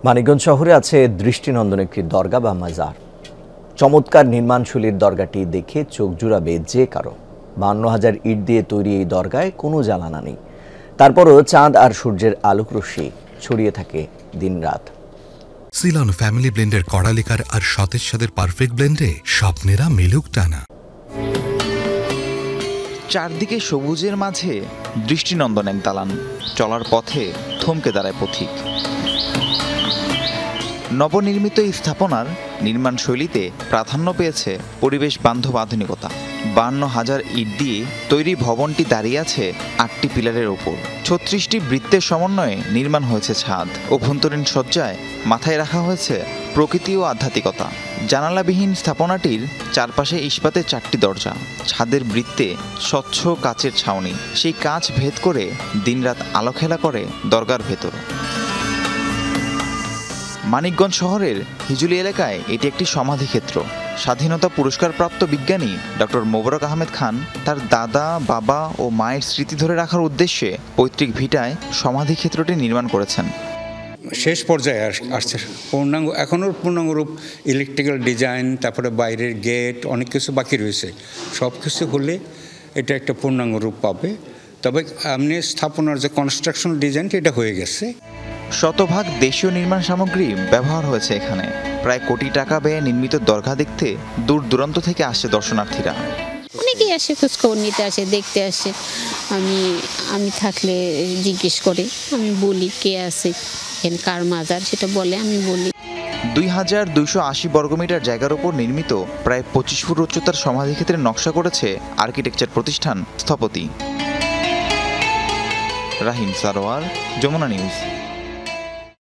মানিকগঞ্জ শহরে আছে দৃষ্টিনন্দন একটি দরগা বা মাজার। চমৎকার নির্মাণশৈলীর দরগাটি দেখে চোখ জুড়াবে যে কারো। 52,000 ইট দিয়ে তৈরি এই দরগায় কোনো জ্বালানা নেই, তারপরও চাঁদ আর সূর্যের আলোক রশ্মি ছড়িয়ে থাকে দিনরাত। সিলন ফ্যামিলি ব্লেন্ডের কড়ালিকার আর সতেজ স্বাদের পারফেক্ট ব্লেন্ডে স্বপ্নেরা মেলুক টানা। চারদিকে সবুজের মাঝে দৃষ্টিনন্দন এক দালান, চলার পথে থমকে দাঁড়ায় পথিক। নবনির্মিত এই স্থাপনার নির্মাণ শৈলীতে প্রাধান্য পেয়েছে পরিবেশ বান্ধব আধুনিকতা। 52,000 ইট দিয়ে তৈরি ভবনটি দাঁড়িয়ে আছে 8টি পিলারের ওপর। 36টি বৃত্তের সমন্বয়ে নির্মাণ হয়েছে ছাদ। অভ্যন্তরীণ সজ্জায় মাথায় রাখা হয়েছে প্রকৃতি ও আধ্যাত্মিকতা। জানালাবিহীন স্থাপনাটির চারপাশে ইস্পাতের 4টি দরজা, ছাদের বৃত্তে স্বচ্ছ কাচের ছাউনি। সেই কাচ ভেদ করে দিনরাত আলো খেলা করে দরগার ভেতর। মানিকগঞ্জ শহরের হিজুলি এলাকায় এটি একটি সমাধিক্ষেত্র। স্বাধীনতা পুরস্কারপ্রাপ্ত বিজ্ঞানী ডক্টর মোবারক আহমেদ খান তার দাদা, বাবা ও মায়ের স্মৃতি ধরে রাখার উদ্দেশ্যে পৈতৃক ভিটায় সমাধিক্ষেত্রটি নির্মাণ করেছেন। শেষ পর্যায়ে আসছে পূর্ণাঙ্গ, এখনও পূর্ণাঙ্গ রূপ, ইলেকট্রিক্যাল ডিজাইন, তারপরে বাইরের গেট, অনেক কিছু বাকি রয়েছে। সব কিছু হলে এটা একটা পূর্ণাঙ্গ রূপ পাবে। তবে এমনি স্থাপনার যে কনস্ট্রাকশন ডিজাইনটি এটা হয়ে গেছে। শতভাগ দেশীয় নির্মাণ সামগ্রী ব্যবহার হয়েছে এখানে। প্রায় কোটি টাকা ব্যয়ে নির্মিত দরগা দেখতে দূর দূরান্ত থেকে আসে দর্শনার্থীরা। অনেকেই আসে, খোঁজখবর নিতে আসে, দেখতে আসে। আমি থাকলে জিজ্ঞেস করে, আমি বলি কে আছে এখানে, কার মাজার, সেটা বলে, আমি বলি। 2280 বর্গমিটার জায়গার উপর নির্মিত প্রায় 25 ফুট উচ্চতার সমাধিক্ষেত্রের নকশা করেছে আর্কিটেকচার প্রতিষ্ঠান স্থপতি। রাহিম সারোয়ার, যমুনা নিউজ।